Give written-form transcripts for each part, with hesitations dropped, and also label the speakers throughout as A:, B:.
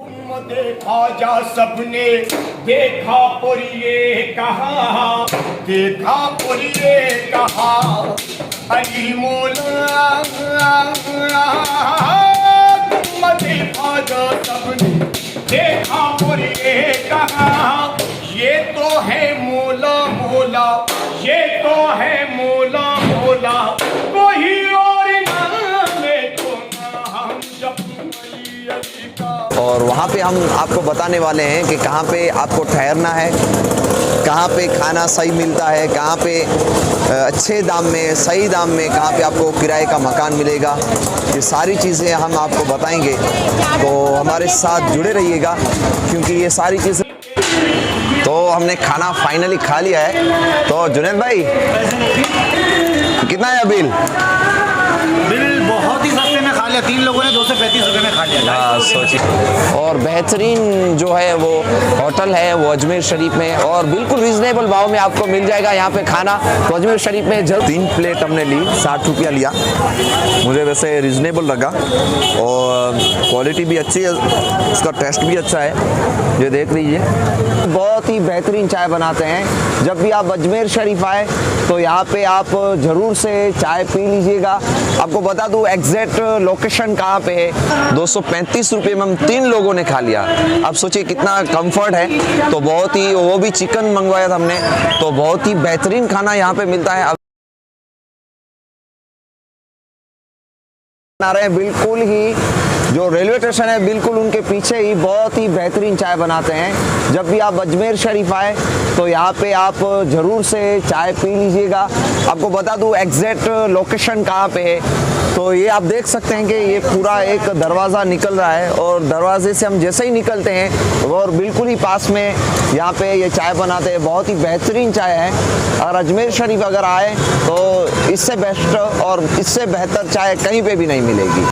A: देखा जा सबने देखा और ये कहा, देखा और ये कहा अली मौला। देखा जा सबने देखा और ये कहा, ये तो है मौला मौला, ये तो है मौला मौला, कोई और नाम तो ना हम जब अली अली का।
B: और वहाँ पे हम आपको बताने वाले हैं कि कहाँ पे आपको ठहरना है, कहाँ पे खाना सही मिलता है, कहाँ पे अच्छे दाम में, सही दाम में कहाँ पे आपको किराए का मकान मिलेगा। ये सारी चीज़ें हम आपको बताएंगे, तो हमारे साथ जुड़े रहिएगा क्योंकि ये सारी चीज़ें। तो हमने खाना फाइनली खा लिया है। तो जुनैद भाई कितना है बिल?
C: बिल बहुत ही सस्ते में खा लिया, 3 लोगों ने 235 रुपये में खा लिया।
B: हाँ सोचिए। और बेहतरीन जो है वो होटल है वो अजमेर शरीफ में, और बिल्कुल रिजनेबल भाव में आपको मिल जाएगा यहाँ पे खाना। तो अजमेर शरीफ में जब 3 प्लेट हमने ली, 60 रुपया लिया। मुझे वैसे रिजनेबल लगा और क्वालिटी भी अच्छी है, उसका टेस्ट भी अच्छा है। ये देख लीजिए, बहुत ही बेहतरीन चाय बनाते हैं। जब भी आप अजमेर शरीफ आए तो यहाँ पे आप ज़रूर से चाय पी लीजिएगा। आपको बता दूँ एग्जैक्ट लोकेशन कहाँ पे है। 235 रुपये में हम 3 लोगों ने खा लिया। आप सोचिए कितना कंफर्ट है। तो बहुत ही, वो भी चिकन मंगवाया था हमने, तो बहुत ही बेहतरीन खाना यहाँ पे मिलता है। आ रहे हैं बिल्कुल ही जो रेलवे स्टेशन है बिल्कुल उनके पीछे ही बहुत ही बेहतरीन चाय बनाते हैं। जब भी आप अजमेर शरीफ आए तो यहाँ पे आप ज़रूर से चाय पी लीजिएगा। आपको बता दूँ एग्जैक्ट लोकेशन कहाँ पे है। तो ये आप देख सकते हैं कि ये पूरा एक दरवाज़ा निकल रहा है, और दरवाजे से हम जैसे ही निकलते हैं और बिल्कुल ही पास में यहाँ पे ये चाय बनाते हैं। बहुत ही बेहतरीन चाय है। और अजमेर शरीफ अगर आए तो इससे बेस्ट और इससे बेहतर चाय कहीं पे भी नहीं मिलेगी।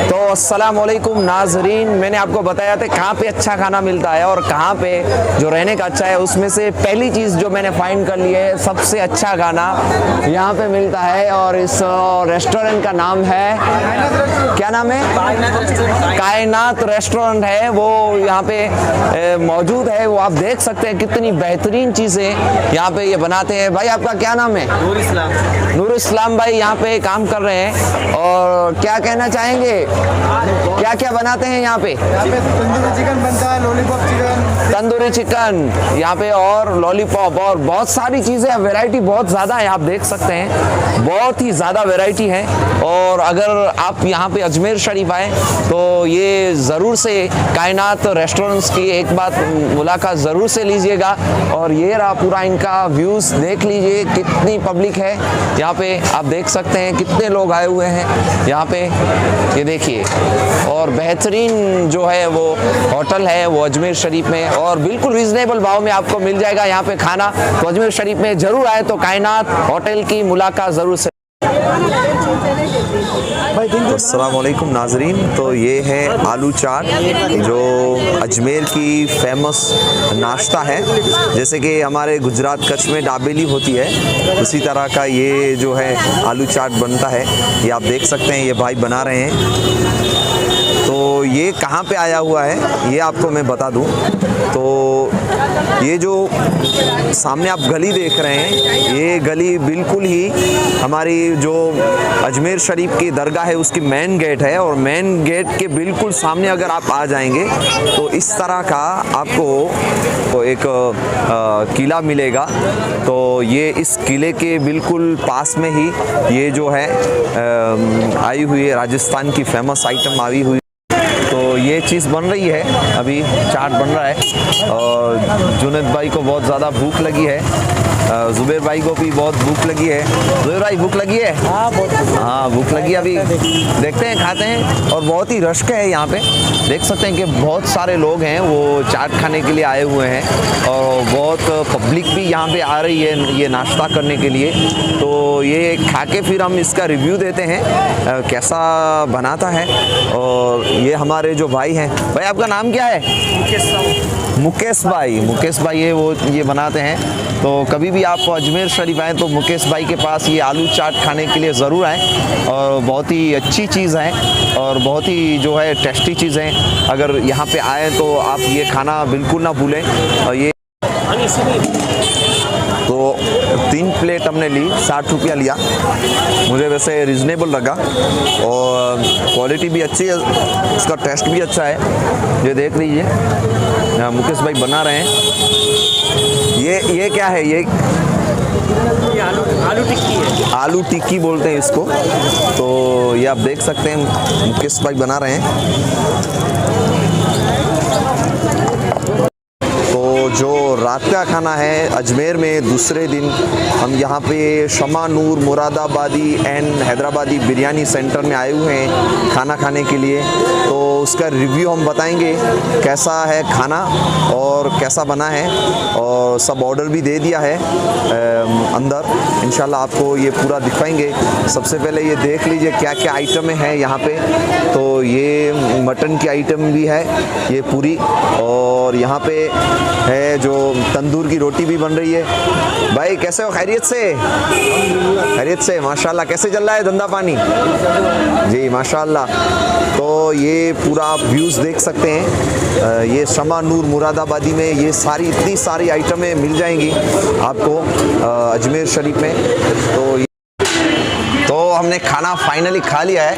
B: तो अस्सलाम वालेकुम नाजरीन, मैंने आपको बताया था कहाँ पे अच्छा खाना मिलता है और कहाँ पे जो रहने का अच्छा है। उसमें से पहली चीज़ जो मैंने फाइंड कर ली है, सबसे अच्छा खाना यहाँ पे मिलता है। और इस रेस्टोरेंट का नाम है, क्या नाम है? कायनात रेस्टोरेंट है, वो यहाँ पे मौजूद है। वो आप देख सकते हैं कितनी बेहतरीन चीज़ें यहाँ पे ये बनाते हैं। भाई आपका क्या नाम है? नूर इस्लाम भाई यहाँ पे काम कर रहे हैं। और क्या कहना चाहेंगे, क्या क्या बनाते हैं यहाँ पे?
C: तंदूरी चिकन बनता है, लॉलीपॉप चिकन,
B: तंदूरी चिकन यहाँ पे, और लॉलीपॉप, और बहुत सारी चीज़ें, वैरायटी बहुत ज़्यादा है। आप देख सकते हैं बहुत ही ज़्यादा वैरायटी है। और अगर आप यहाँ पे अजमेर शरीफ आए तो ये ज़रूर से कायनात रेस्टोरेंट्स की एक बात मुलाकात ज़रूर से लीजिएगा। और ये रहा पूरा इनका व्यूज़, देख लीजिए कितनी पब्लिक है यहाँ पे। आप देख सकते हैं कितने लोग आए हुए हैं यहाँ पे, ये देखिए। और बेहतरीन जो है वो होटल है वो अजमेर शरीफ में, और बिल्कुल रिजनेबल भाव में आपको मिल जाएगा यहाँ पे खाना। तो अजमेर शरीफ में ज़रूर आए तो कायनात होटल की मुलाकात ज़रूर से। अस्सलाम वालेकुम नाजरीन, तो ये है आलू चाट जो अजमेर की फेमस नाश्ता है। जैसे कि हमारे गुजरात कच्छ में दाबेली होती है, उसी तरह का ये जो है आलू चाट बनता है। ये आप देख सकते हैं, ये भाई बना रहे हैं। तो ये कहाँ पे आया हुआ है ये आपको मैं बता दूं। तो ये जो सामने आप गली देख रहे हैं, ये गली बिल्कुल ही हमारी जो अजमेर शरीफ की दरगाह है उसकी मेन गेट है। और मेन गेट के बिल्कुल सामने अगर आप आ जाएंगे तो इस तरह का आपको एक किला मिलेगा। तो ये इस किले के बिल्कुल पास में ही ये जो है आई हुई है, राजस्थान की फेमस आइटम आई हुई। तो ये चीज़ बन रही है, अभी चाट बन रहा है। और जुनैद भाई को बहुत ज़्यादा भूख लगी है, जुबैर भाई को भी बहुत भूख लगी है। जुबैर भाई भूख लगी है? हाँ भूख लगी है। अभी देखते हैं, खाते हैं। और बहुत ही रश है यहाँ पे, देख सकते हैं कि बहुत सारे लोग हैं वो चाट खाने के लिए आए हुए हैं। और बहुत पब्लिक भी यहाँ पे आ रही है ये नाश्ता करने के लिए। तो ये खा के फिर हम इसका रिव्यू देते हैं कैसा बनाता है। और ये हमारे जो भाई हैं। भाई आपका नाम क्या है? मुकेश भाई ये बनाते हैं। तो कभी भी आप अजमेर शरीफ आएँ तो मुकेश भाई के पास ये आलू चाट खाने के लिए ज़रूर आएँ, और बहुत ही अच्छी चीज़ है और बहुत ही जो है टेस्टी चीज़ है। अगर यहाँ पे आए तो आप ये खाना बिल्कुल ना भूलें। और ये तो 3 प्लेट हमने ली, 60 रुपया लिया। मुझे वैसे रिजनेबल लगा और क्वालिटी भी अच्छी है, इसका टेस्ट भी अच्छा है। ये देख लीजिए मुकेश भाई बना रहे हैं। ये क्या है? ये
C: आलू टिक्की है।
B: आलू टिक्की बोलते हैं इसको। तो ये आप देख सकते हैं मुकेश भाई बना रहे हैं। जो रात का खाना है अजमेर में, दूसरे दिन हम यहाँ पे शमा नूर मुरादाबादी एंड हैदराबादी बिरयानी सेंटर में आए हुए हैं खाना खाने के लिए। तो उसका रिव्यू हम बताएंगे कैसा है खाना और कैसा बना है, और सब ऑर्डर भी दे दिया है अंदर। इंशाल्लाह आपको ये पूरा दिखाएंगे। सबसे पहले ये देख लीजिए क्या क्या आइटम है यहाँ पे। तो ये मटन की आइटम भी है ये पूरी, और यहाँ पे है जो तंदूर की रोटी भी बन रही है। भाई कैसे हो? खैरियत से? खैरियत से, माशाल्लाह। कैसे चल रहा है धंधा पानी? जी माशाल्लाह। तो ये पूरा आप व्यूज़ देख सकते हैं। ये शमा नूर मुरादाबादी में ये सारी इतनी सारी आइटमें मिल जाएंगी आपको अजमेर शरीफ में। तो हमने खाना फाइनली खा लिया है।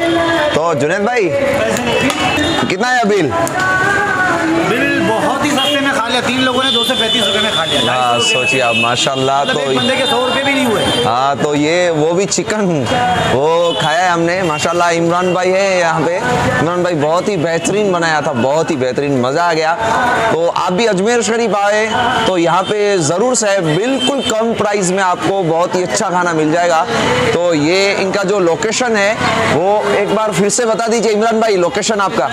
B: तो जुनैद भाई कितना है बिल?
C: बिल बहुत ही सस्ते में खा लिया। 3 लोगों ने 235 रुपये में खा लिया।
B: हाँ सोचिए आप, माशाल्लाह।
C: मतलब
B: तो
C: एक बंदे के 100 रुपये भी नहीं हुए।
B: हाँ तो ये वो भी चिकन वो खाया है हमने माशाल्लाह। इमरान भाई है यहाँ पे। इमरान भाई बहुत ही बेहतरीन बनाया था, बहुत ही बेहतरीन, मज़ा आ गया। तो आप भी अजमेर शरीफ आए तो यहाँ पे ज़रूर से बिल्कुल कम प्राइस में आपको बहुत ही अच्छा खाना मिल जाएगा। तो ये इनका जो लोकेशन है वो एक बार फिर से बता दीजिए इमरान भाई, लोकेशन आपका।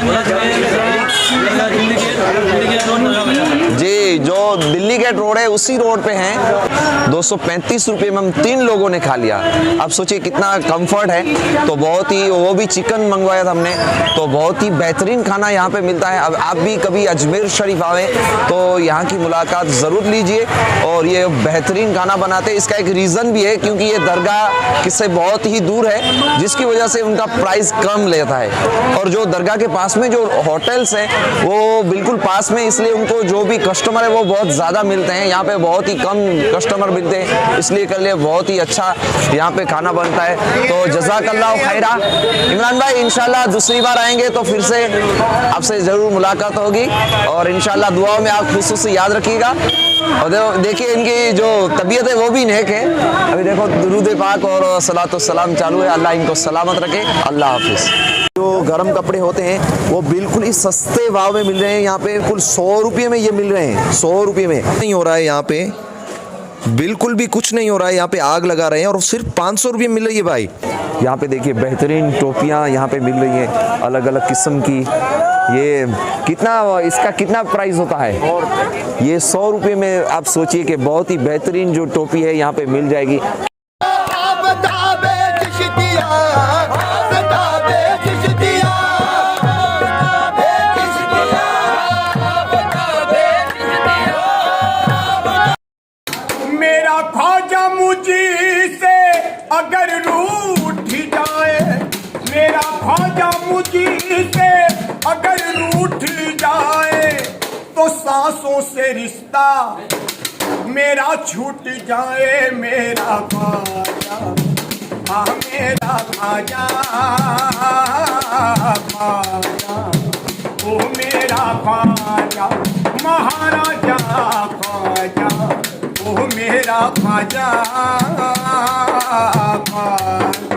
B: जी, जो दिल्ली गेट रोड है उसी रोड पे हैं। 235 रुपये में हम 3 लोगों ने खा लिया। अब सोचिए कितना कंफर्ट है। तो बहुत ही, वो भी चिकन मंगवाया था हमने। तो बहुत ही बेहतरीन खाना यहाँ पे मिलता है। अब आप भी कभी अजमेर शरीफ आए तो यहाँ की मुलाकात ज़रूर लीजिए। और ये बेहतरीन खाना बनाते हैं। इसका एक रीज़न भी है क्योंकि ये दरगाह किससे बहुत ही दूर है, जिसकी वजह से उनका प्राइस कम लेता है। और जो दरगाह के पास में जो होटल्स हैं वो बिल्कुल पास में, इसलिए उनको जो भी कस्टमर है वो बहुत ज़्यादा मिलते हैं। यहाँ पे बहुत ही कम कस्टमर मिलते हैं, इसलिए कर लिए बहुत ही अच्छा यहाँ पे खाना बनता है। तो जज़ाकल्लाह खैरा इमरान भाई, इंशाल्लाह दूसरी बार आएंगे तो फिर से आपसे ज़रूर मुलाकात होगी। और इंशाल्लाह दुआओं में आप खुसूसी याद रखिएगा। और देखिए इनकी जो तबीयत है वो भी नेक है। अभी देखो दुरूद पाक और सलातो सलाम चालू है। अल्लाह इनको सलामत रखे। अल्लाह हाफिज़। जो गर्म कपड़े होते हैं वो बिल्कुल ही सस्ते भाव में मिल रहे हैं यहाँ पे। कुल 100 रुपये में ये मिल रहे हैं। 100 रुपये में नहीं हो रहा है यहाँ पे, बिल्कुल भी कुछ नहीं हो रहा है। यहाँ पे आग लगा रहे हैं और सिर्फ 500 रुपये मिल रही है भाई। यहाँ पे देखिए बेहतरीन टोपियाँ यहाँ पे मिल रही हैं अलग अलग किस्म की। ये कितना, इसका कितना प्राइस होता है? ये 100 रुपये में आप सोचिए कि बहुत ही बेहतरीन जो टोपी है यहाँ पे मिल जाएगी।
A: मेरा ख्वाजा मुझी से अगर रूठ जाए, मेरा ख्वाजा मुझी से अगर रूठ जाए तो सांसों से रिश्ता मेरा छूट जाए। मेरा ख्वाजा, हाँ मेरा ख्वाजा, ख्वाजा, ओ मेरा ख्वाजा, महाराजा ख्वाजा, ओ मेरा ख्वाजा, ख्वाजा।